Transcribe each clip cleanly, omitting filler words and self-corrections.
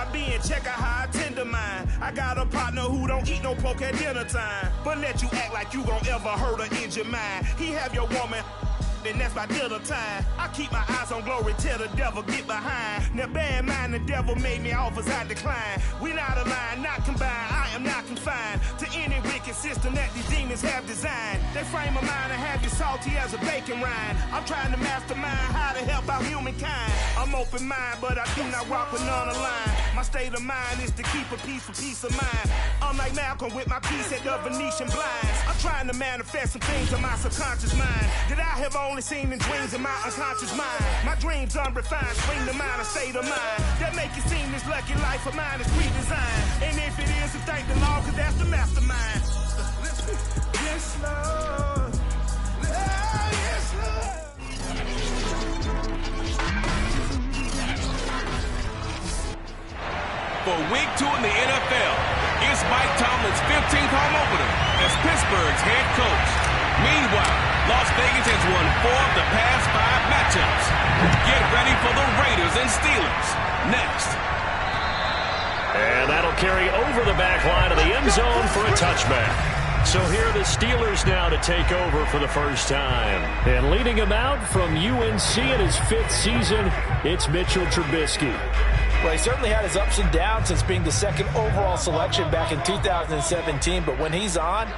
I been? Check out how I tend to mine. I got a partner who don't eat no pork at dinner time, but let you act like you gon' ever hurt or injure mine. He have your woman, and that's by dinner time. I keep my eyes on glory till the devil get behind. Now bear in mind the devil made me offers I decline. We not aligned, not combined, I am not confined to any wicked system that these demons have designed. They frame of mind and have you salty as a bacon rind. I'm trying to mastermind how to help out humankind. I'm open mind, but I do not walk with none aligned. My state of mind is to keep a peaceful peace of mind. I'm like Malcolm with my piece at the Venetian blinds. I'm trying to manifest some things in my subconscious mind that I have only seen in dreams in my unconscious mind. My dreams unrefined, spring to mind, a state of mind that make it seem this lucky life of mine is pre-designed. And if it is, then thank the Lord, cause that's the mastermind. Yes, Lord. Yes, Lord. For week 2 in the NFL, it's Mike Tomlin's 15th home opener as Pittsburgh's head coach. Meanwhile, Las Vegas has won 4 of the past 5 matchups. Get ready for the Raiders and Steelers next. And that'll carry over the back line of the end zone for a touchback. So here are the Steelers now to take over for the first time. And leading him out from UNC in his 5th season, it's Mitchell Trubisky. Well, he certainly had his ups and downs since being the 2nd overall selection back in 2017. But when he's on,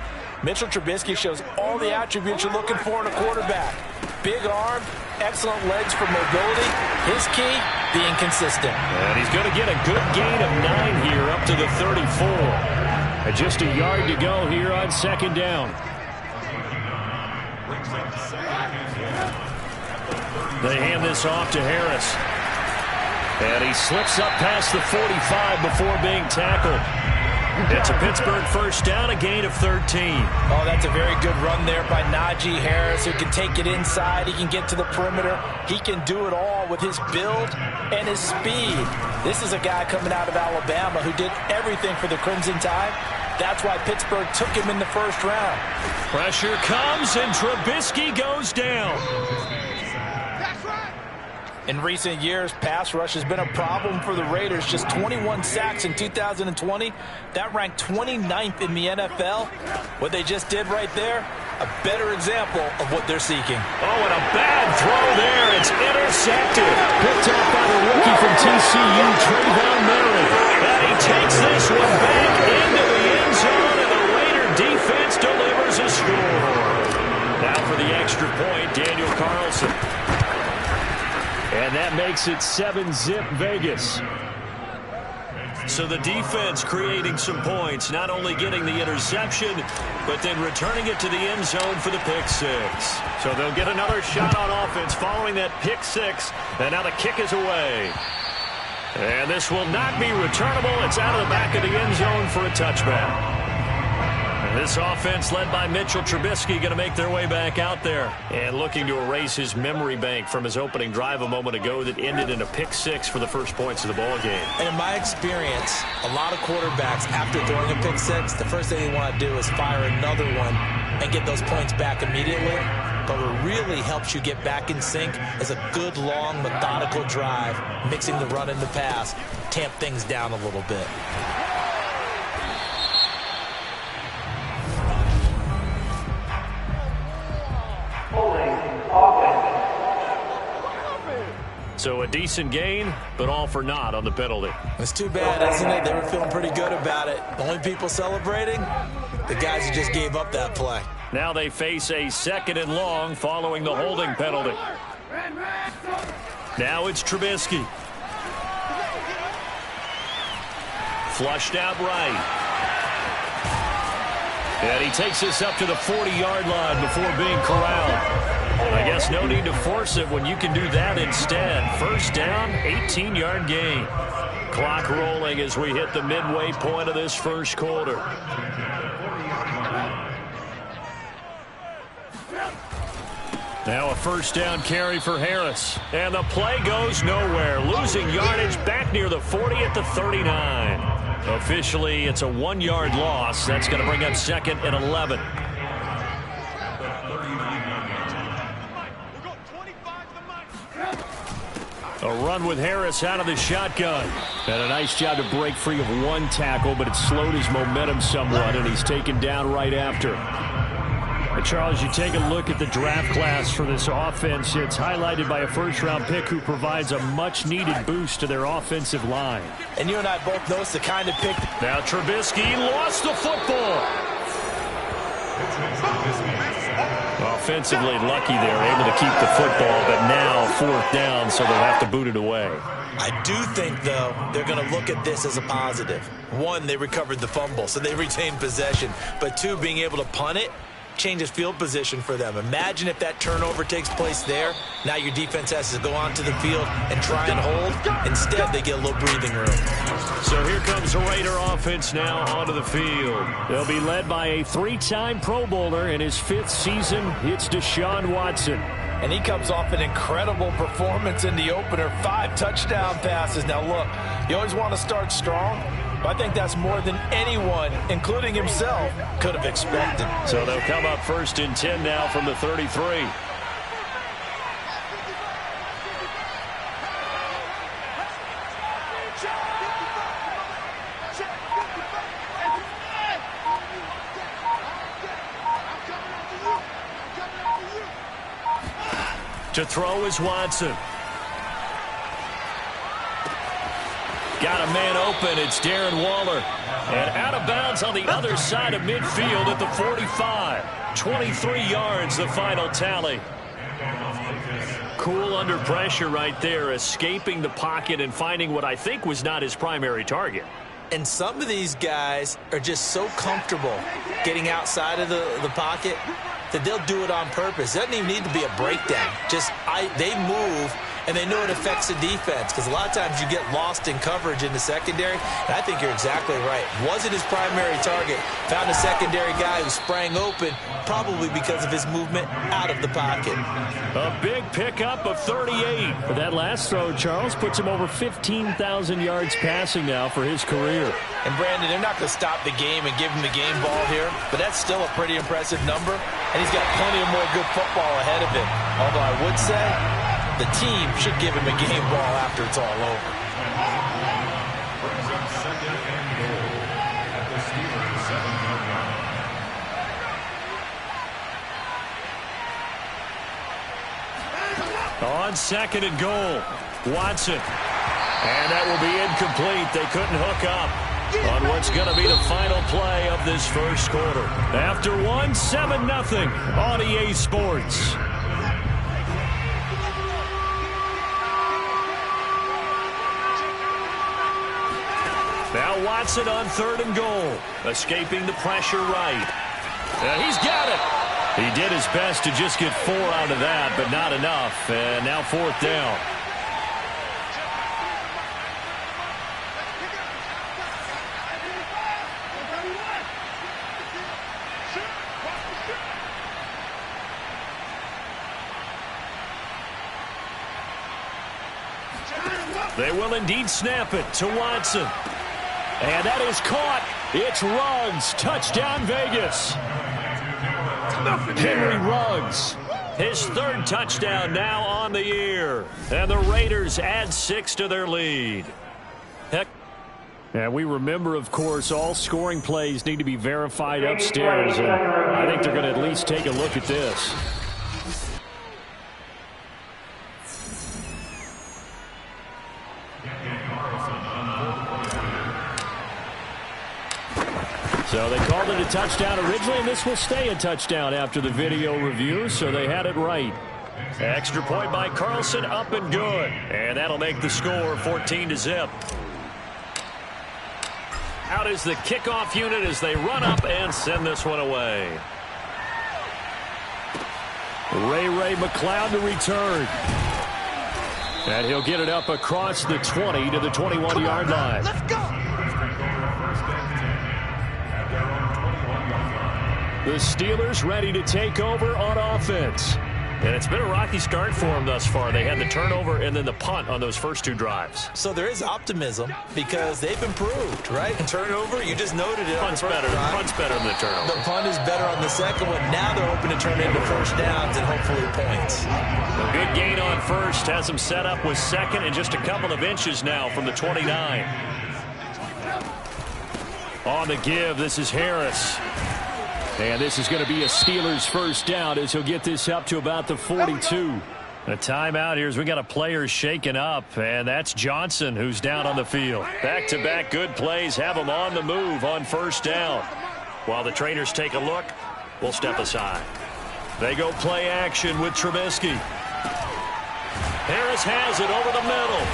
Mitchell Trubisky shows all the attributes you're looking for in a quarterback. Big arm, excellent legs for mobility. His key, being consistent. And he's going to get a good gain of 9 here up to the 34. And just a yard to go here on 2nd down. They hand this off to Harris. And he slips up past the 45 before being tackled. It's a Pittsburgh first down, a gain of 13. Oh, that's a very good run there by Najee Harris, who can take it inside. He can get to the perimeter. He can do it all with his build and his speed. This is a guy coming out of Alabama who did everything for the Crimson Tide. That's why Pittsburgh took him in the first round. Pressure comes, and Trubisky goes down. In recent years, pass rush has been a problem for the Raiders. Just 21 sacks in 2020. That ranked 29th in the NFL. What they just did right there, a better example of what they're seeking. Oh, and a bad throw there. It's intercepted. Picked up by the rookie from TCU, Trayvon Merritt. And he takes this one back into the end zone, and the Raider defense delivers a score. Now for the extra point, Daniel Carlson. And that makes it 7-zip Vegas. So the defense creating some points, not only getting the interception, but then returning it to the end zone for the pick 6. So they'll get another shot on offense following that pick 6. And now the kick is away. And this will not be returnable. It's out of the back of the end zone for a touchback. This offense led by Mitchell Trubisky going to make their way back out there and looking to erase his memory bank from his opening drive a moment ago that ended in a pick 6 for the first points of the ball game. And in my experience, a lot of quarterbacks, after throwing a pick 6, the first thing they want to do is fire another one and get those points back immediately. But what really helps you get back in sync is a good, long, methodical drive, mixing the run and the pass, tamp things down a little bit. So a decent gain, but all for naught on the penalty. It's too bad, isn't it? They were feeling pretty good about it. The only people celebrating, the guys who just gave up that play. Now they face a 2nd and long following the holding penalty. Now it's Trubisky. Flushed out right. And he takes this up to the 40-yard line before being corralled. I guess no need to force it when you can do that instead. First down, 18-yard gain. Clock rolling as we hit the midway point of this first quarter. Now a first down carry for Harris. And the play goes nowhere. Losing yardage back near the 40 at the 39. Officially, it's a 1-yard loss. That's going to bring up 2nd and 11. A run with Harris out of the shotgun. And a nice job to break free of one tackle, but it slowed his momentum somewhat, and he's taken down right after. Charles, you take a look at the draft class for this offense. It's highlighted by a first-round pick who provides a much-needed boost to their offensive line. And you and I both know it's the kind of pick. Now Trubisky lost the football. Offensively lucky there, able to keep the football, but now fourth down, so they'll have to boot it away. I do think, though, they're going to look at this as a positive. One, they recovered the fumble, so they retained possession. But two, being able to punt it changes field position for them. Imagine if that turnover takes place there. Now your defense has to go onto the field and try and hold. Instead, they get a little breathing room. So here comes the Raider offense now onto the field. They'll be led by a three-time Pro Bowler in his fifth season. It's Deshaun Watson. And he comes off an incredible performance in the opener. 5 touchdown passes. Now, look, you always want to start strong. I think that's more than anyone, including himself, could have expected. So they'll come up first and 10 now from the 33. To throw is Watson. Got a man open. It's Darren Waller. And out of bounds on the other side of midfield at the 45. 23 yards, the final tally. Cool under pressure right there, escaping the pocket and finding what I think was not his primary target. And some of these guys are just so comfortable getting outside of the pocket that they'll do it on purpose. It doesn't even need to be a breakdown. They move, and they know it affects the defense, because a lot of times you get lost in coverage in the secondary, and I think you're exactly right. Wasn't his primary target. Found a secondary guy who sprang open, probably because of his movement out of the pocket. A big pickup of 38. But that last throw, Charles, puts him over 15,000 yards passing now for his career. And, Brandon, they're not going to stop the game and give him the game ball here, but that's still a pretty impressive number, and he's got plenty of more good football ahead of him. Although I would say the team should give him a game ball after it's all over. On second and goal, Watson. And that will be incomplete. They couldn't hook up on what's going to be the final play of this first quarter. After 7-0 on EA Sports. Now Watson on third and goal, escaping the pressure right. He's got it. He did his best to just get 4 out of that, but not enough. And now fourth down. They will indeed snap it to Watson. And that is caught. It's Ruggs. Touchdown, Vegas. Henry Ruggs. His third touchdown now on the year. And the Raiders add 6 to their lead. Heck. And we remember, of course, all scoring plays need to be verified upstairs. And I think they're going to at least take a look at this. So they called it a touchdown originally, and this will stay a touchdown after the video review, so they had it right. Extra point by Carlson, up and good. And that'll make the score 14-0. Out is the kickoff unit as they run up and send this one away. Ray McCloud to return. And he'll get it up across the 20 to the 21-yard line. Let's go! The Steelers ready to take over on offense. And it's been a rocky start for them thus far. They had the turnover and then the punt on those first 2 drives. So there is optimism because they've improved, right? Turnover, you just noted it. Punt's better than the turnover. The punt is better on the second one. Now they're hoping to turn into first downs and hopefully points. A good gain on first has them set up with second and just a couple of inches now from the 29. On the give, this is Harris. And this is going to be a Steelers first down as he'll get this up to about the 42. A timeout here as we got a player shaken up, and that's Johnson who's down on the field. Back-to-back good plays have him on the move on first down. While the trainers take a look, we'll step aside. They go play action with Trubisky. Harris has it over the middle.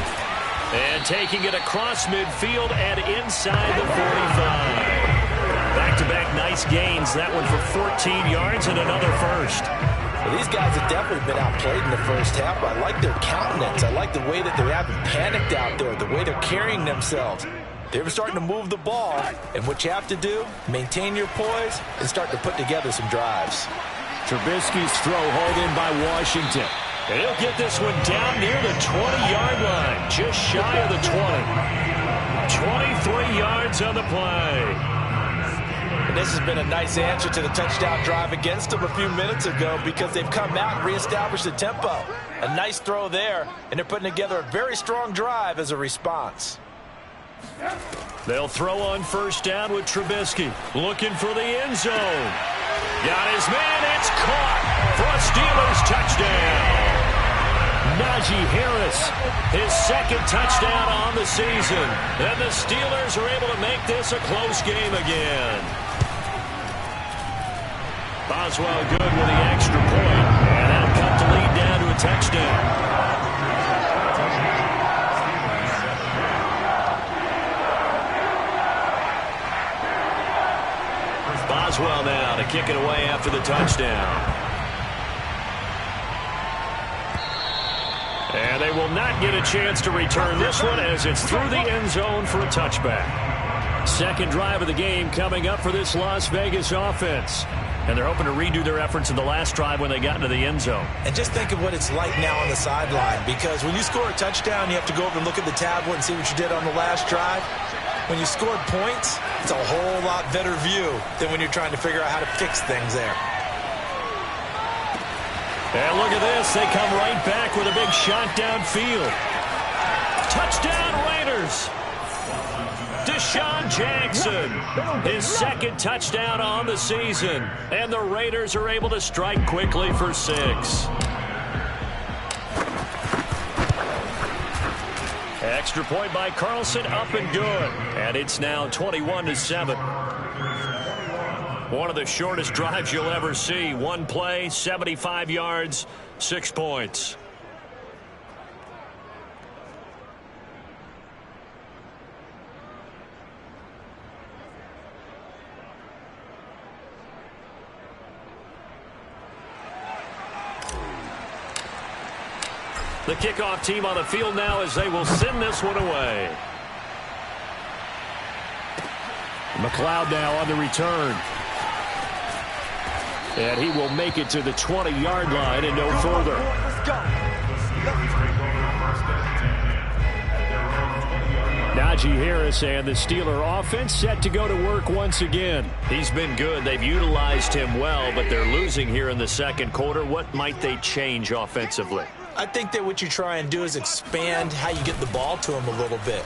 And taking it across midfield and inside the 45. Back-to-back nice gains. That one for 14 yards and another first. Well, these guys have definitely been outplayed in the first half. I like their countenance. I like the way that they haven't panicked out there, the way they're carrying themselves. They're starting to move the ball, and what you have to do, maintain your poise and start to put together some drives. Trubisky's throw hauled in by Washington. And he'll get this one down near the 20-yard line, just shy of the 20. 23 yards on the play. And this has been a nice answer to the touchdown drive against them a few minutes ago because they've come out and reestablished the tempo. A nice throw there, and they're putting together a very strong drive as a response. They'll throw on first down with Trubisky. Looking for the end zone. Got his man. It's caught for a Steelers touchdown. Najee Harris, his second touchdown on the season. And the Steelers are able to make this a close game again. Boswell good with the extra point. And that'll cut the lead down to a touchdown. Boswell now to kick it away after the touchdown. And they will not get a chance to return this one as it's through the end zone for a touchback. Second drive of the game coming up for this Las Vegas offense. And they're hoping to redo their efforts in the last drive when they got into the end zone. And just think of what it's like now on the sideline, because when you score a touchdown, you have to go over and look at the tablet and see what you did on the last drive. When you scored points, it's a whole lot better view than when you're trying to figure out how to fix things there. And look at this. They come right back with a big shot downfield. Touchdown Raiders. Deshaun Jackson, his second touchdown on the season. And the Raiders are able to strike quickly for 6. Extra point by Carlson, up and good. And it's now 21-7. One of the shortest drives you'll ever see. One play, 75 yards, 6 points. The kickoff team on the field now as they will send this one away. McLeod now on the return. And he will make it to the 20-yard line and no further. Najee Harris and the Steeler offense set to go to work once again. He's been good. They've utilized him well, but they're losing here in the second quarter. What might they change offensively? I think that what you try and do is expand how you get the ball to him a little bit.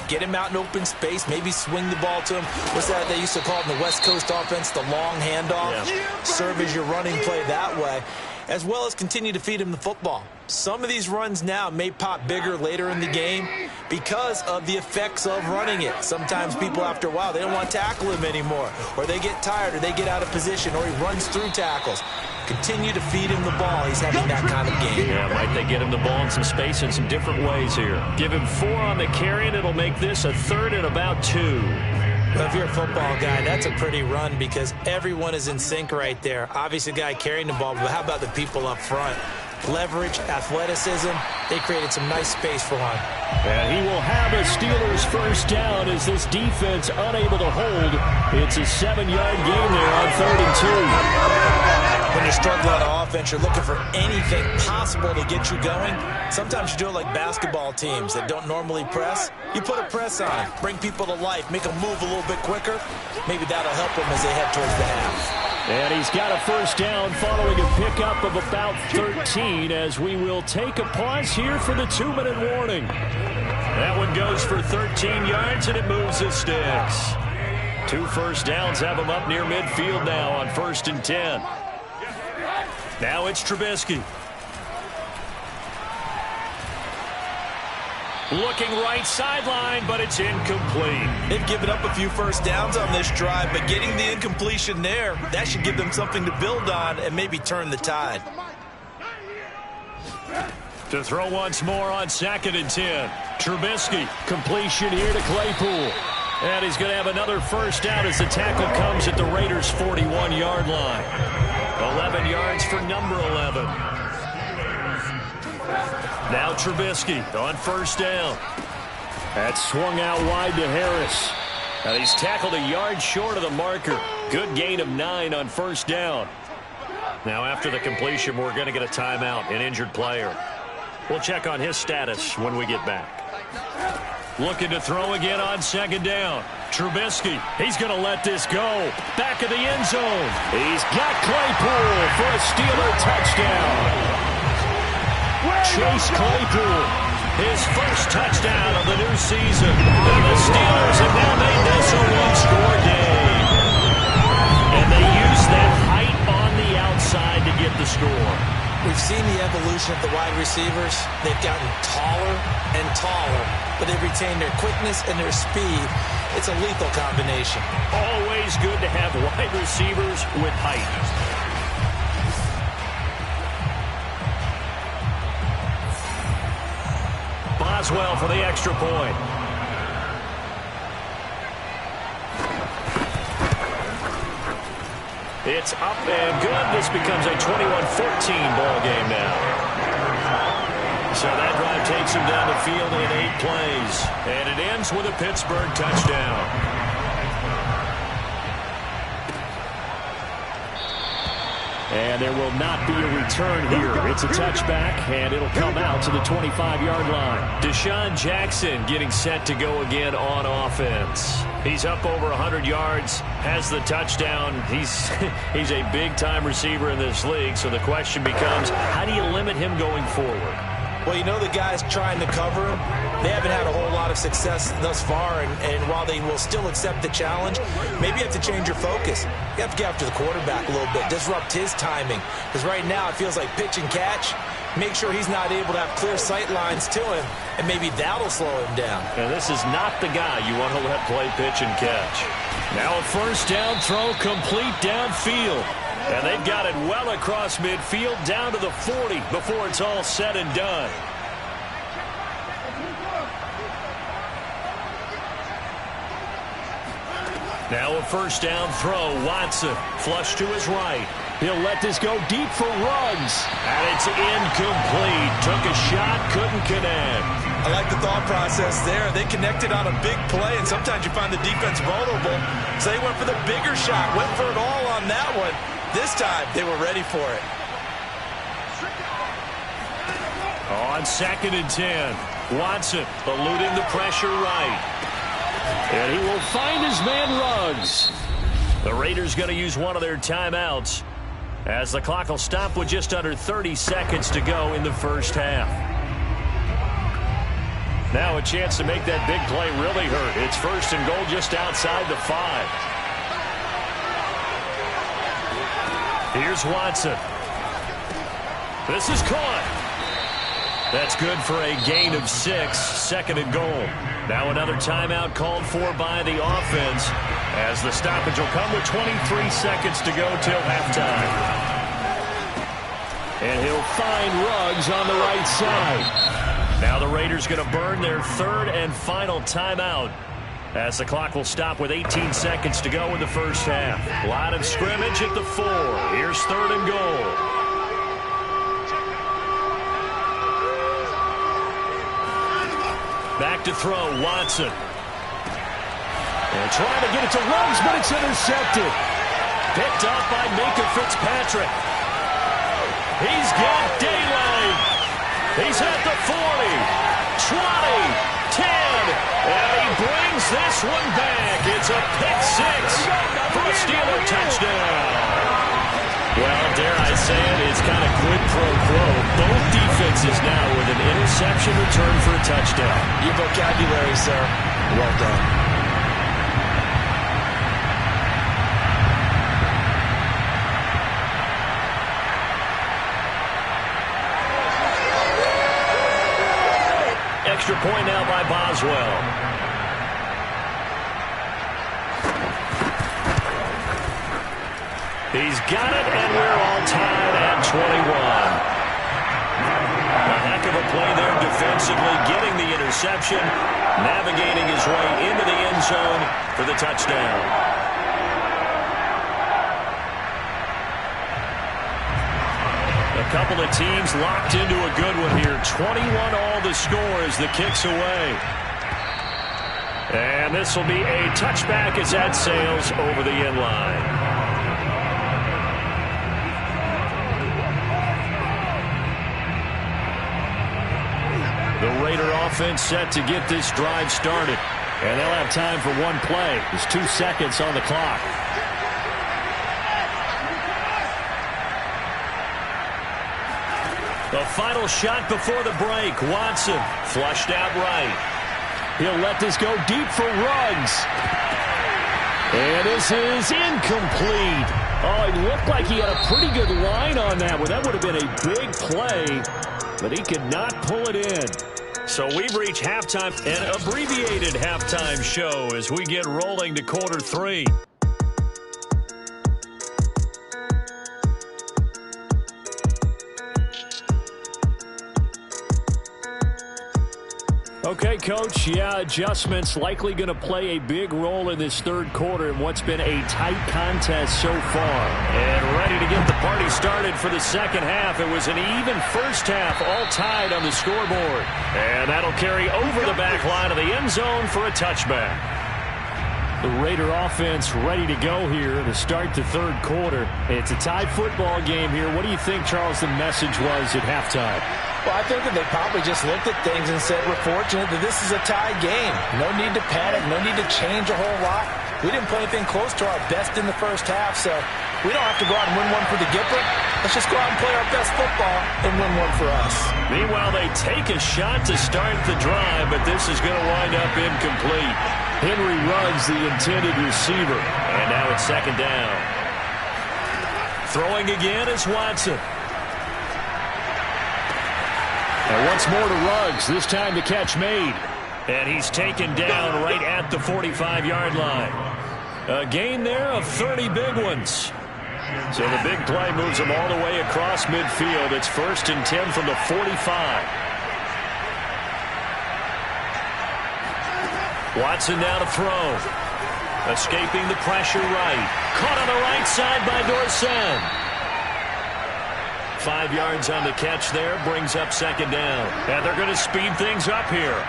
Get him out in open space, maybe swing the ball to him. What's that they used to call it in the West Coast offense, the long handoff? Yeah. Serve as your running play that way, as well as continue to feed him the football. Some of these runs now may pop bigger later in the game because of the effects of running it. Sometimes people, after a while, they don't want to tackle him anymore, or they get tired, or they get out of position, or he runs through tackles. Continue to feed him the ball. He's having that kind of game. Yeah, might they get him the ball in some space in some different ways here. Give him 4 on the carry, and it'll make this a 3rd and about 2. Well, if you're a football guy, that's a pretty run because everyone is in sync right there. Obviously, the guy carrying the ball, but how about the people up front? leverage, athleticism. They created some nice space for him. And he will have a Steelers first down as this defense unable to hold. It's a 7-yard gain there on 3rd and 2. When you're struggling on offense, you're looking for anything possible to get you going. Sometimes you do it like basketball teams that don't normally press. You put a press on, bring people to life, make them move a little bit quicker. Maybe that'll help them as they head towards the half. And he's got a first down following a pickup of about 13 as we will take a pause here for the 2-minute warning. That one goes for 13 yards and it moves the sticks. 2 first downs have him up near midfield now on 1st and 10. Now it's Trubisky. Looking right sideline, but it's incomplete. They've given up a few first downs on this drive, but getting the incompletion there, that should give them something to build on and maybe turn the tide. To throw once more on 2nd and 10. Trubisky, completion here to Claypool. And he's going to have another first down as the tackle comes at the Raiders' 41-yard line. 11 yards for number 11. Now Trubisky on first down. That's swung out wide to Harris. And he's tackled a yard short of the marker. Good gain of 9 on first down. Now after the completion, we're going to get a timeout, an injured player. We'll check on his status when we get back. Looking to throw again on 2nd down. Trubisky, he's going to let this go. Back of the end zone. He's got Claypool for a Steeler touchdown. Chase Claypool, his first touchdown of the new season. And the Steelers have now made this a one-score game. And they use that height on the outside to get the score. We've seen the evolution of the wide receivers. They've gotten taller and taller, but they've retained their quickness and their speed. It's a lethal combination. Always good to have wide receivers with height. Boswell for the extra point. It's up and good. This becomes a 21-14 ball game now. So that drive takes him down the field in 8 plays. And it ends with a Pittsburgh touchdown. And there will not be a return here. It's a touchback, and it'll come out to the 25-yard line. Deshaun Jackson getting set to go again on offense. He's up over 100 yards, has the touchdown. He's a big-time receiver in this league, so the question becomes, how do you limit him going forward? Well, you know the guys trying to cover him, they haven't had a whole lot of success thus far, and while they will still accept the challenge, maybe you have to change your focus. You have to get after the quarterback a little bit, disrupt his timing, because right now it feels like pitch and catch. Make sure he's not able to have clear sight lines to him, and maybe that'll slow him down. And this is not the guy you want to let play pitch and catch. Now a first down throw complete downfield. And they've got it well across midfield down to the 40 before it's all said and done. Now a first down throw. Watson flush to his right. He'll let this go deep for Ruggs. And it's incomplete. Took a shot, couldn't connect. I like the thought process there. They connected on a big play, and sometimes you find the defense vulnerable. So they went for the bigger shot, went for it all on that one. This time, they were ready for it. On 2nd and 10, Watson eluding the pressure right. And he will find his man Ruggs. The Raiders going to use one of their timeouts as the clock will stop with just under 30 seconds to go in the first half. Now a chance to make that big play really hurt. It's 1st and goal just outside the 5. Here's Watson. This is caught. That's good for a gain of 6, 2nd and goal. Now another timeout called for by the offense as the stoppage will come with 23 seconds to go till halftime. And he'll find Ruggs on the right side. Now the Raiders going to burn their 3rd and final timeout as the clock will stop with 18 seconds to go in the first half. Line of scrimmage at the 4. Here's 3rd and goal. Back to throw, Watson. And trying to get it to Ruggs, but it's intercepted. Picked up by Minkah Fitzpatrick. He's got daylight. He's at the 40, 20, 10, and he brings this one back. It's a pick six for a Steeler touchdown. Well, dare I say it, it's kind of quid pro quo. Both defenses now with an interception return for a touchdown. Your vocabulary, sir. Well done. Extra point now by Boswell. He's got it, and we're all tied at 21. A heck of a play there defensively, getting the interception, navigating his way into the end zone for the touchdown. A couple of teams locked into a good one here. 21 all the score as the kick's away. And this will be a touchback as that sails over the end line. The Raider offense set to get this drive started. And they'll have time for one play. There's 2 seconds on the clock. The final shot before the break. Watson flushed out right. He'll let this go deep for Ruggs. And this is incomplete. Oh, it looked like he had a pretty good line on that one. That would have been a big play, but he could not pull it in. So we've reached halftime, an abbreviated halftime show as we get rolling to quarter 3. Okay, Coach, yeah, adjustments likely going to play a big role in this third quarter in what's been a tight contest so far. And ready to get the party started for the second half. It was an even first half, all tied on the scoreboard. And that'll carry over the back line of the end zone for a touchback. The Raider offense ready to go here to start the third quarter. It's a tied football game here. What do you think, Charles, the message was at halftime? Well, I think that they probably just looked at things and said, we're fortunate that this is a tied game. No need to panic, no need to change a whole lot. We didn't play anything close to our best in the first half, so we don't have to go out and win one for the Gipper. Let's just go out and play our best football and win one for us. Meanwhile, they take a shot to start the drive, but this is going to wind up incomplete. Henry Ruggs, the intended receiver, and now it's second down. Throwing again is Watson. And once more to Ruggs, this time the catch made. And he's taken down right at the 45-yard line. A gain there of 30 big ones. So the big play moves him all the way across midfield. It's 1st and 10 from the 45. Watson now to throw. Escaping the pressure right. Caught on the right side by Dorsett. 5 yards on the catch there, brings up second down. And they're going to speed things up here.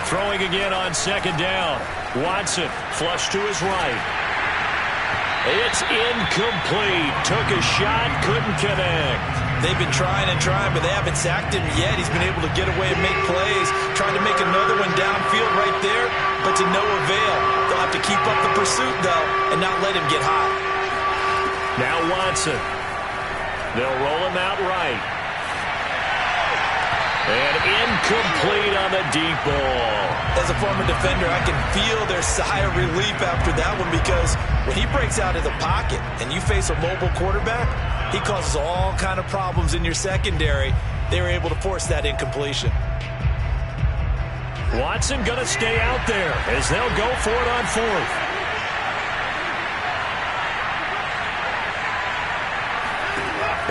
Throwing again on second down. Watson, flush to his right. It's incomplete. Took a shot, couldn't connect. They've been trying and trying, but they haven't sacked him yet. He's been able to get away and make plays. Trying to make another one downfield right there, but to no avail. They'll have to keep up the pursuit, though, and not let him get hot. Now Watson. They'll roll him out right. And incomplete on the deep ball. As a former defender, I can feel their sigh of relief after that one, because when he breaks out of the pocket and you face a mobile quarterback, he causes all kind of problems in your secondary. They were able to force that incompletion. Watson going to stay out there as they'll go for it on 4th.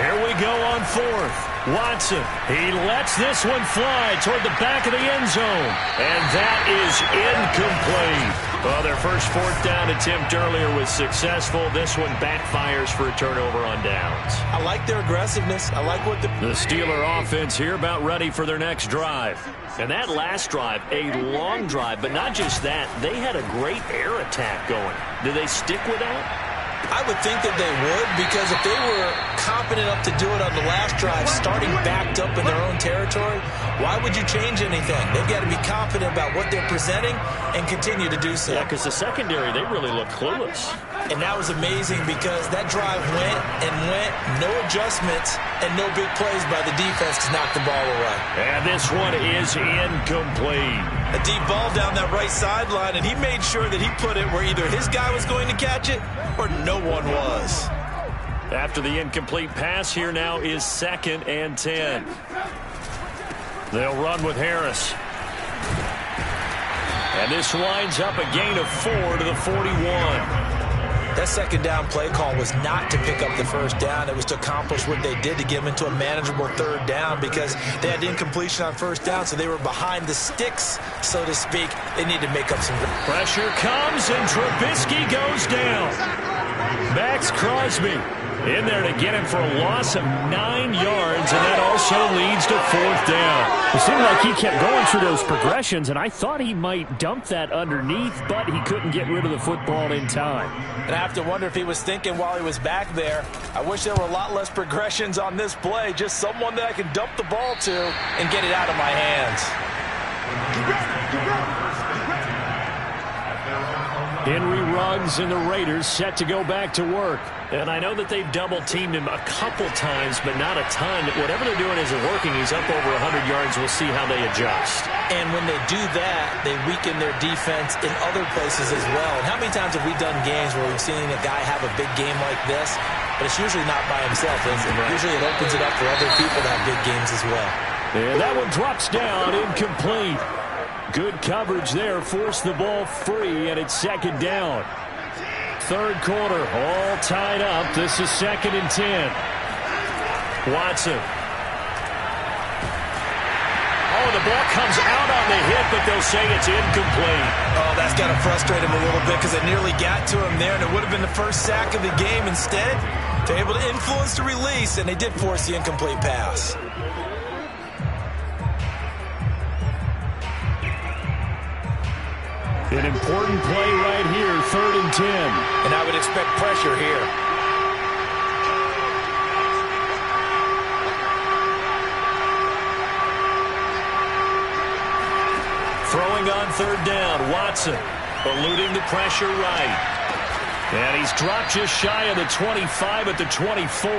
Here we go on fourth. Watson, he lets this one fly toward the back of the end zone. And that is incomplete. Well, their first fourth down attempt earlier was successful. This one backfires for a turnover on downs. I like their aggressiveness. I like what the Steeler offense here about ready for their next drive. And that last drive, a long drive, but not just that. They had a great air attack going. Do they stick with that? I would think that they would, because if they were confident enough to do it on the last drive, starting backed up in their own territory, why would you change anything? They've got to be confident about what they're presenting and continue to do so. Yeah, because the secondary, they really look clueless. And that was amazing because that drive went and went, no adjustments and no big plays by the defense to knock the ball away. And this one is incomplete. A deep ball down that right sideline, and he made sure that he put it where either his guy was going to catch it or no one was. After the incomplete pass, here now is 2nd and 10. They'll run with Harris. And this winds up a gain of 4 to the 41. That second down play call was not to pick up the first down. It was to accomplish what they did, to get them into a manageable third down, because they had incompletion on first down, so they were behind the sticks, so to speak. They need to make up some ground. Pressure comes, and Trubisky goes down. Max Crosby in there to get him for a loss of 9 yards, and that also leads to 4th down. It seemed like he kept going through those progressions, and I thought he might dump that underneath, but he couldn't get rid of the football in time. And I have to wonder if he was thinking while he was back there, I wish there were a lot less progressions on this play, just someone that I can dump the ball to and get it out of my hands. Henry Ruggs and the Raiders set to go back to work. And I know that they've double-teamed him a couple times, but not a ton. Whatever they're doing isn't working. He's up over 100 yards. We'll see how they adjust. And when they do that, they weaken their defense in other places as well. And how many times have we done games where we've seen a guy have a big game like this, but it's usually not by himself, is it? Usually it opens it up for other people to have big games as well. And that one drops down, incomplete. Good coverage there, forced the ball free, and it's 2nd down. 3rd quarter, all tied up. This is 2nd and 10. Watson. Oh, the ball comes out on the hit, but they'll say it's incomplete. Oh, that's got to frustrate him a little bit, because it nearly got to him there, and it would have been the first sack of the game. Instead, they're able to influence the release, and they did force the incomplete pass. An important play right here, 3rd and 10. And I would expect pressure here. Throwing on 3rd down, Watson eluding the pressure right. And he's dropped just shy of the 25 at the 24.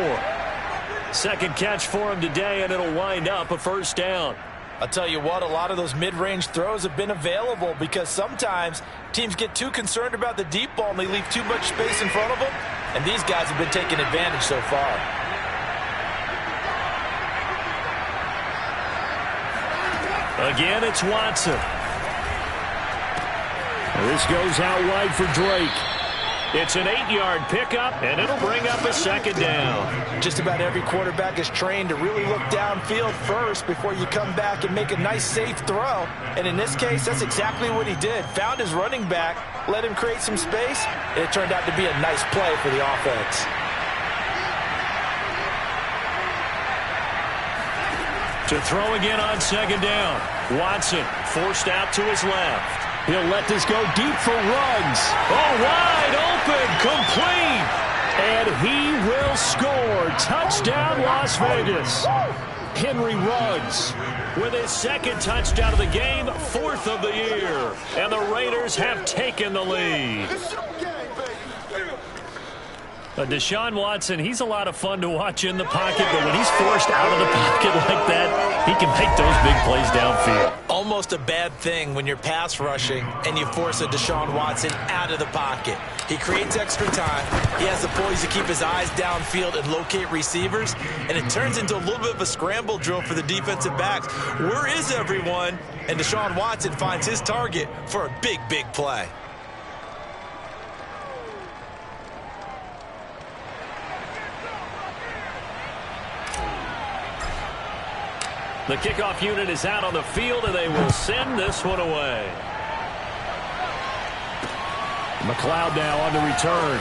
2nd catch for him today, and it'll wind up a 1st down. I'll tell you what, a lot of those mid-range throws have been available, because sometimes teams get too concerned about the deep ball and they leave too much space in front of them, and these guys have been taking advantage so far. Again, it's Watson. This goes out wide for Drake. It's an 8-yard pickup, and it'll bring up a 2nd down. Just about every quarterback is trained to really look downfield first before you come back and make a nice, safe throw. And in this case, that's exactly what he did. Found his running back, let him create some space, and it turned out to be a nice play for the offense. To throw again on 2nd down. Watson forced out to his left. He'll let this go deep for Ruggs. Oh, wide open, complete. And he will score. Touchdown, Las Vegas. Henry Ruggs with his 2nd touchdown of the game, 4th of the year. And the Raiders have taken the lead. Deshaun Watson, he's a lot of fun to watch in the pocket, but when he's forced out of the pocket like that, he can make those big plays downfield. Almost a bad thing when you're pass rushing and you force a Deshaun Watson out of the pocket. He creates extra time. He has the poise to keep his eyes downfield and locate receivers, and it turns into a little bit of a scramble drill for the defensive backs. Where is everyone? And Deshaun Watson finds his target for a big, big play. The kickoff unit is out on the field, and they will send this one away. McLeod now on the return.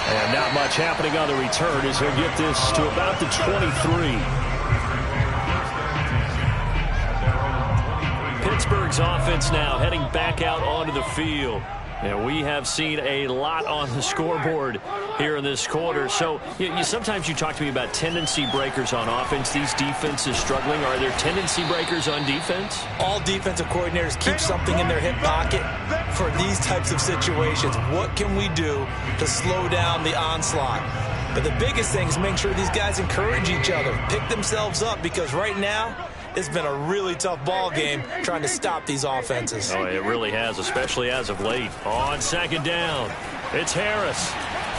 And not much happening on the return as he'll get this to about the 23. Pittsburgh's offense now heading back out onto the field. And we have seen a lot on the scoreboard here in this quarter. So sometimes you talk to me about tendency breakers on offense. These defenses struggling. Are there tendency breakers on defense? All defensive coordinators keep something in their hip pocket for these types of situations. What can we do to slow down the onslaught? But the biggest thing is make sure these guys encourage each other, pick themselves up, because right now it's been a really tough ball game trying to stop these offenses. Oh, it really has, especially as of late. On second down, it's Harris.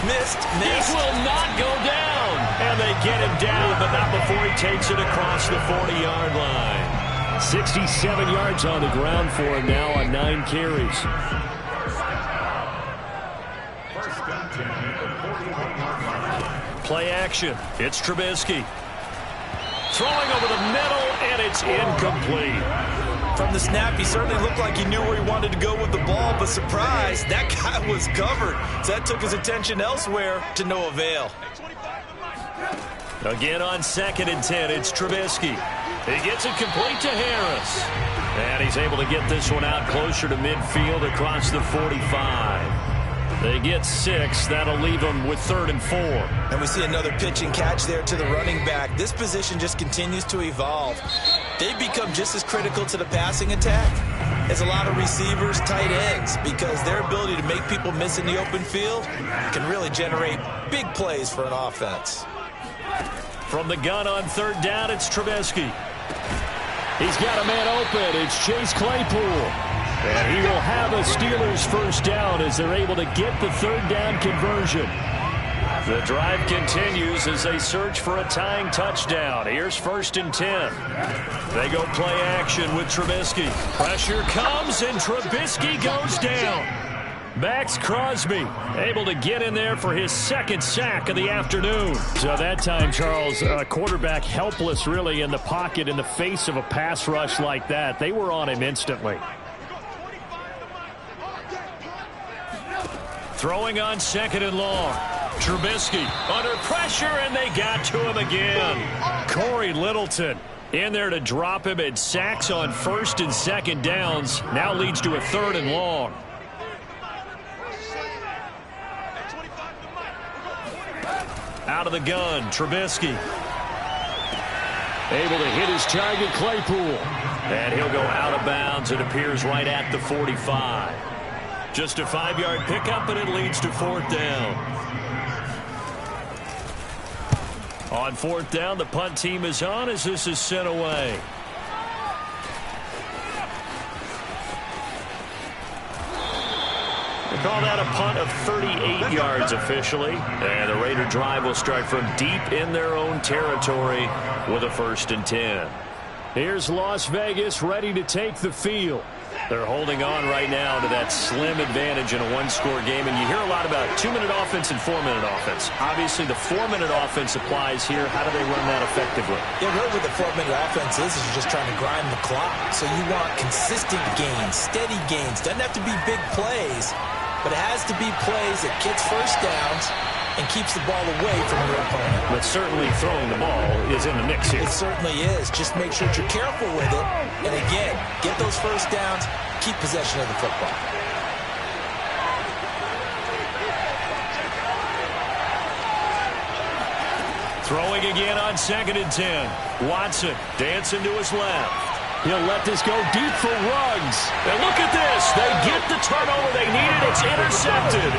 Missed. He will not go down. And they get him down, but not before he takes it across the 40-yard line. 67 yards on the ground for him now on 9 carries. Play action. It's Trubisky. Throwing over the middle, and it's incomplete. From the snap, he certainly looked like he knew where he wanted to go with the ball, but surprise, that guy was covered. So that took his attention elsewhere to no avail. Again on 2nd and 10, it's Trubisky. He gets it complete to Harris. And he's able to get this one out closer to midfield across the 45. They get 6. That'll leave them with 3rd and 4. And we see another pitch and catch there to the running back. This position just continues to evolve. They become just as critical to the passing attack as a lot of receivers, tight ends, because their ability to make people miss in the open field can really generate big plays for an offense. From the gun on 3rd down, it's Trubisky. He's got a man open. It's Chase Claypool. And he will have a Steelers first down as they're able to get the 3rd down conversion. The drive continues as they search for a tying touchdown. Here's 1st and 10. They go play action with Trubisky. Pressure comes, and Trubisky goes down. Max Crosby able to get in there for his 2nd sack of the afternoon. So that time, Charles, quarterback helpless really in the pocket in the face of a pass rush like that. They were on him instantly. Throwing on 2nd and long. Trubisky under pressure, and they got to him again. Corey Littleton in there to drop him, and sacks on 1st and 2nd downs. Now leads to a 3rd and long. Out of the gun, Trubisky. Able to hit his target, Claypool. And he'll go out of bounds. It appears right at the 45. Just a 5-yard pickup, and it leads to 4th down. On 4th down, the punt team is on as this is sent away. They call that a punt of 38 yards officially. And the Raider drive will start from deep in their own territory with a 1st and 10. Here's Las Vegas ready to take the field. They're holding on right now to that slim advantage in a 1-score game. And you hear a lot about 2-minute offense and 4-minute offense. Obviously, the 4-minute offense applies here. How do they run that effectively? Yeah, really what the 4-minute offense is just trying to grind the clock. So you want consistent gains, steady gains. Doesn't have to be big plays, but it has to be plays that gets first downs and keeps the ball away from your opponent. But certainly throwing the ball is in the mix here. It certainly is. Just make sure that you're careful with it. And again, get those first downs, keep possession of the football. Throwing again on 2nd and 10. Watson dancing to his left. He'll let this go deep for Ruggs. And look at this. They get the turnover they needed. It's intercepted.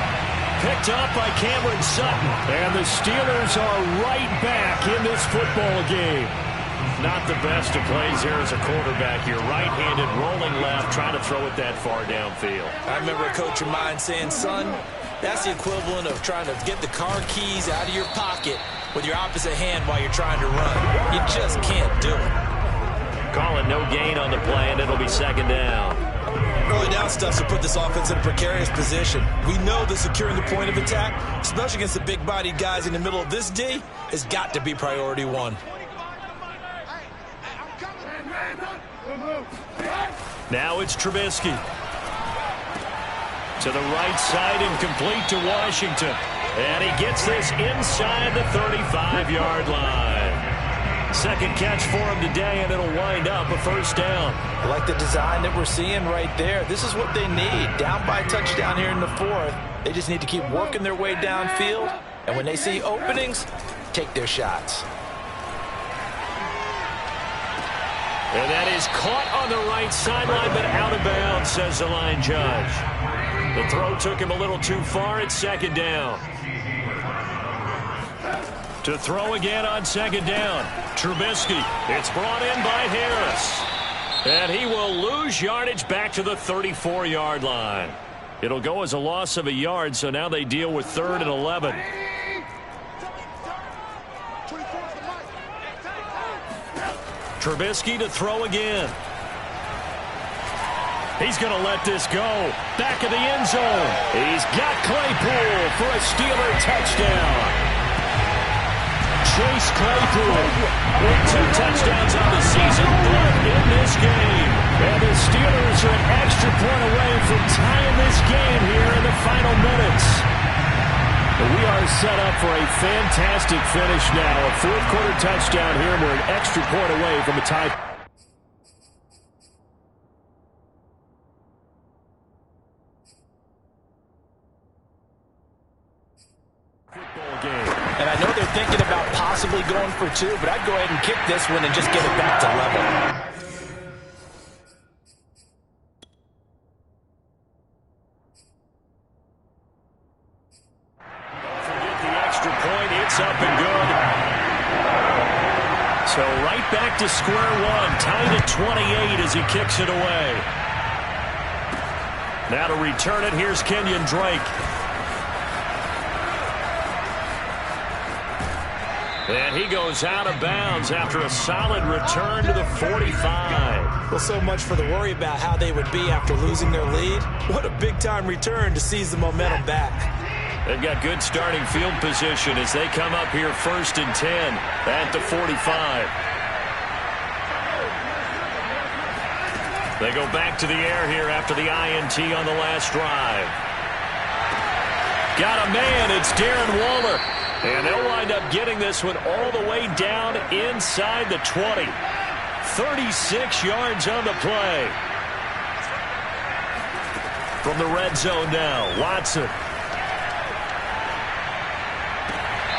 Picked up by Cameron Sutton. And the Steelers are right back in this football game. Not the best of plays here as a quarterback. You're right-handed, rolling left, trying to throw it that far downfield. I remember a coach of mine saying, son, that's the equivalent of trying to get the car keys out of your pocket with your opposite hand while you're trying to run. You just can't do it. Call it no gain on the play, and it'll be 2nd down. Early down stuff to put this offense in a precarious position. We know that securing the point of attack, especially against the big-bodied guys in the middle of this D, has got to be priority 1. Now it's Trubisky. To the right side and complete to Washington. And he gets this inside the 35-yard line. Second catch for him today, and it'll wind up a first down. I like the design that we're seeing right there. This is what they need. Down by a touchdown here in the fourth. They just need to keep working their way downfield. And when they see openings, take their shots. And that is caught on the right sideline, but out of bounds, says the line judge. The throw took him a little too far. It's second down. To throw again on second down. Trubisky. It's brought in by Harris. And he will lose yardage back to the 34-yard line. It'll go as a loss of a yard, so now they deal with 3rd and 11. Trubisky to throw again. He's going to let this go. Back of the end zone. He's got Claypool for a Steeler touchdown. Chase Claypool with 2 touchdowns on the season, but in this game. And the Steelers are an extra point away from tying this game here in the final minutes. We are set up for a fantastic finish now. A 4th quarter touchdown here, and we're an extra point away from a tie. And I know they're thinking about possibly going for 2, but I'd go ahead and kick this one and just get it back to level. Don't forget the extra point. It's up and good. So right back to square one. Tied at 28 as he kicks it away. Now to return it, here's Kenyon Drake. And he goes out of bounds after a solid return to the 45. Well, so much for the worry about how they would be after losing their lead. What a big-time return to seize the momentum back. They've got good starting field position as they come up here 1st and 10 at the 45. They go back to the air here after the INT on the last drive. Got a man. It's Darren Waller. And they'll wind up getting this one all the way down inside the 20. 36 yards on the play. From the red zone now, Watson.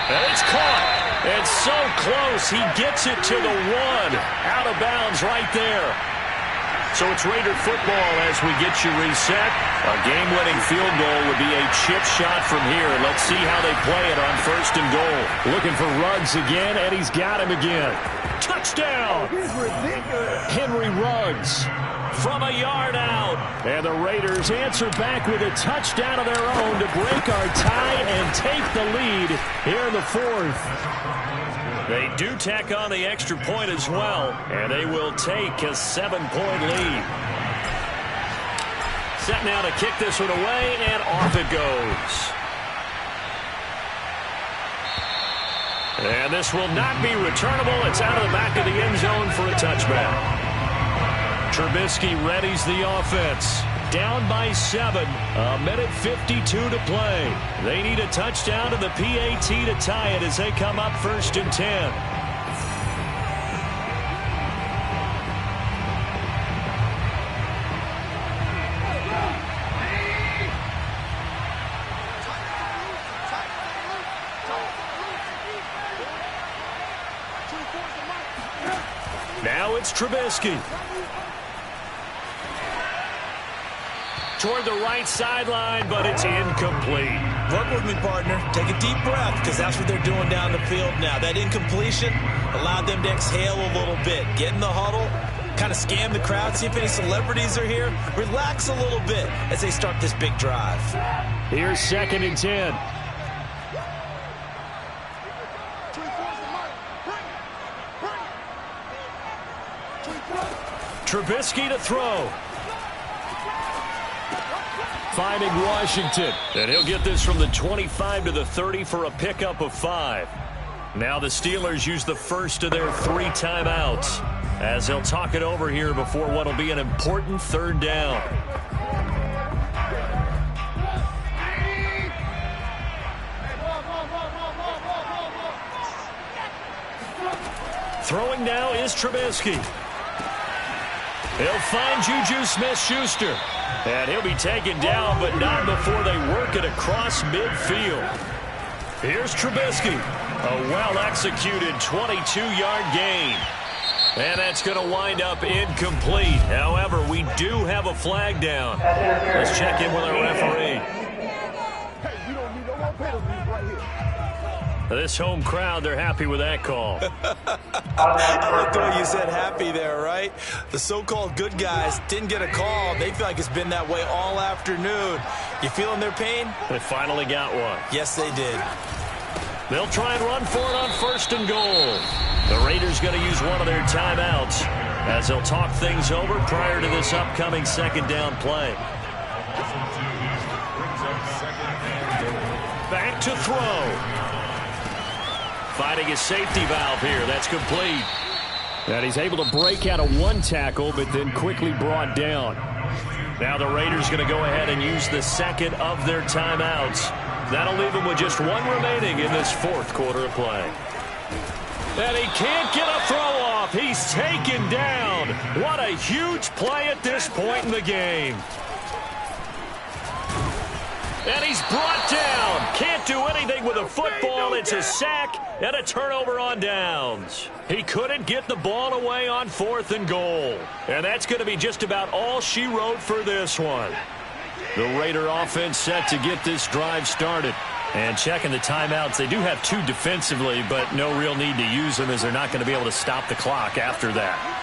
And it's caught. It's so close. He gets it to the 1. Out of bounds right there. So it's Raider football as we get you reset. A game-winning field goal would be a chip shot from here. Let's see how they play it on 1st and goal. Looking for Ruggs again, and he's got him again. Touchdown! Henry Ruggs from a yard out. And the Raiders answer back with a touchdown of their own to break our tie and take the lead here in the 4th. They do tack on the extra point as well, and they will take a 7-point lead. Set now to kick this one away, and off it goes. And this will not be returnable. It's out of the back of the end zone for a touchback. Trubisky readies the offense. Down by 7. 1:52 to play. They need a touchdown to the PAT to tie it as they come up 1st and 10. Now it's Trubisky. Toward the right sideline, but it's incomplete. Work with me, partner. Take a deep breath, because that's what they're doing down the field now. That incompletion allowed them to exhale a little bit. Get in the huddle, kind of scan the crowd, see if any celebrities are here. Relax a little bit as they start this big drive. Here's 2nd and 10. Trubisky to throw. Finding Washington. And he'll get this from the 25 to the 30 for a pickup of 5. Now the Steelers use the first of their 3 timeouts. as they'll talk it over here before what will be an important third down. Throwing now is Trubisky. He'll find Juju Smith-Schuster. And he'll be taken down, but not before they work it across midfield. Here's Trubisky. A well-executed 22-yard gain. And that's going to wind up incomplete. However, we do have a flag down. Let's check in with our referee. This home crowd, they're happy with that call. I like the way you said happy there, right? The so-called good guys didn't get a call. They feel like it's been that way all afternoon. You feeling their pain? They finally got one. Yes, they did. They'll try and run for it on 1st and goal. The Raiders going to use one of their timeouts as they'll talk things over prior to this upcoming 2nd down play. Back to throw. Finding his safety valve here. That's complete. And he's able to break out of one tackle, but then quickly brought down. Now the Raiders going to go ahead and use the 2nd of their timeouts. That'll leave them with just one remaining in this 4th quarter of play. And he can't get a throw off. He's taken down. What a huge play at this point in the game. And he's brought down. Can't do anything with a football. It's a sack and a turnover on downs. He couldn't get the ball away on 4th and goal. And that's going to be just about all she wrote for this one. The Raider offense set to get this drive started. And checking the timeouts, they do have 2 defensively, but no real need to use them as they're not going to be able to stop the clock after that.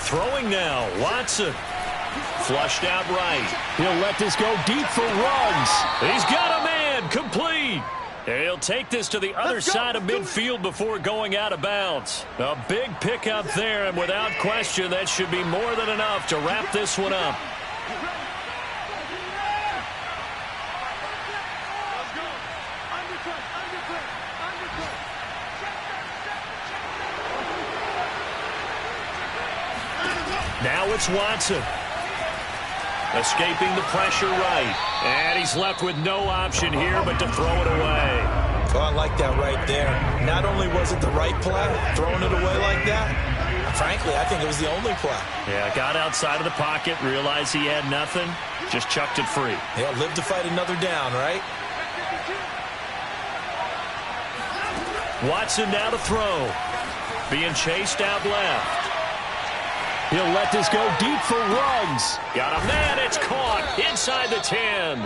Throwing now, Watson. Flushed out right. He'll let this go deep for Ruggs. He's got a man, complete. He'll take this to the other side of midfield before going out of bounds. A big pickup there, and without question, that should be more than enough to wrap this one up. Now it's Watson. Escaping the pressure right. And he's left with no option here but to throw it away. Oh, I like that right there. Not only was it the right play, throwing it away like that, frankly, I think it was the only play. Yeah, got outside of the pocket, realized he had nothing, just chucked it free. Yeah, live to fight another down, right? Watson now to throw. Being chased out left. He'll let this go deep for Ruggs. Got a man, it's caught inside the 10.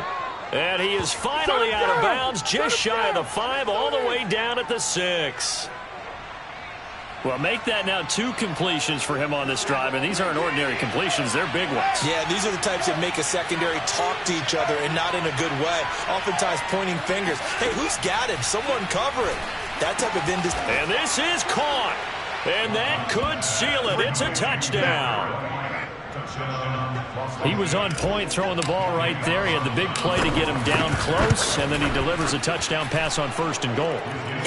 And he is finally out of bounds, just shy of the 5, all the way down at the 6. Well, make that now 2 completions for him on this drive, and these aren't ordinary completions, they're big ones. Yeah, these are the types that make a secondary talk to each other and not in a good way. Oftentimes pointing fingers. Hey, who's got him? Someone cover it. That type of indecision. And this is caught. And that could seal it. It's a touchdown. He was on point throwing the ball right there. He had the big play to get him down close, and then he delivers a touchdown pass on 1st and goal.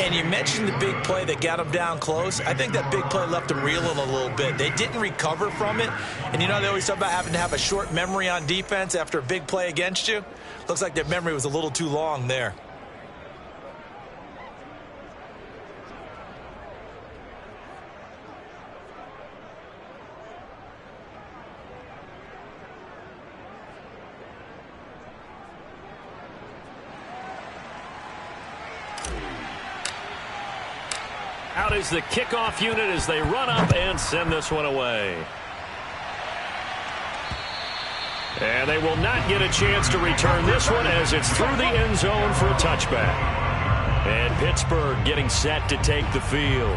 And you mentioned the big play that got him down close. I think that big play left him reeling a little bit. They didn't recover from it. And you know they always talk about having to have a short memory on defense after a big play against you. Looks like their memory was a little too long there. Out is the kickoff unit as they run up and send this one away. And they will not get a chance to return this one as it's through the end zone for a touchback. And Pittsburgh getting set to take the field.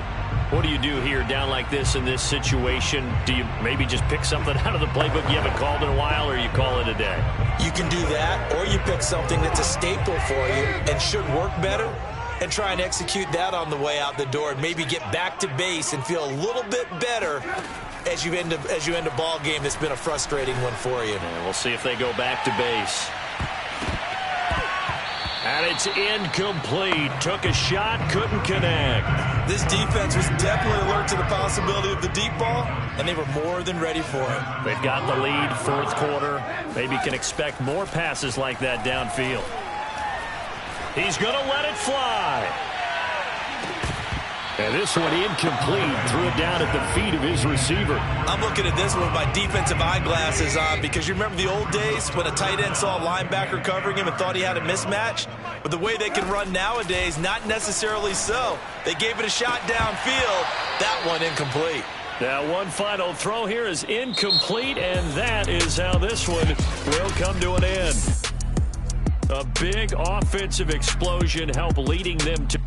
What do you do here down like this in this situation? Do you maybe just pick something out of the playbook you haven't called in a while, or you call it a day? You can do that, or you pick something that's a staple for you and should work better, and try and execute that on the way out the door and maybe get back to base and feel a little bit better as you end a ball game that's been a frustrating one for you. And we'll see if they go back to base. And it's incomplete. Took a shot, couldn't connect. This defense was definitely alert to the possibility of the deep ball, and they were more than ready for it. They've got the lead, fourth quarter. Maybe can expect more passes like that downfield. He's going to let it fly. And this one incomplete. Threw it down at the feet of his receiver. I'm looking at this one with my defensive eyeglasses on because you remember the old days when a tight end saw a linebacker covering him and thought he had a mismatch? But the way they can run nowadays, not necessarily so. They gave it a shot downfield. That one incomplete. Now one final throw here is incomplete, and that is how this one will come to an end. A big offensive explosion helped leading them to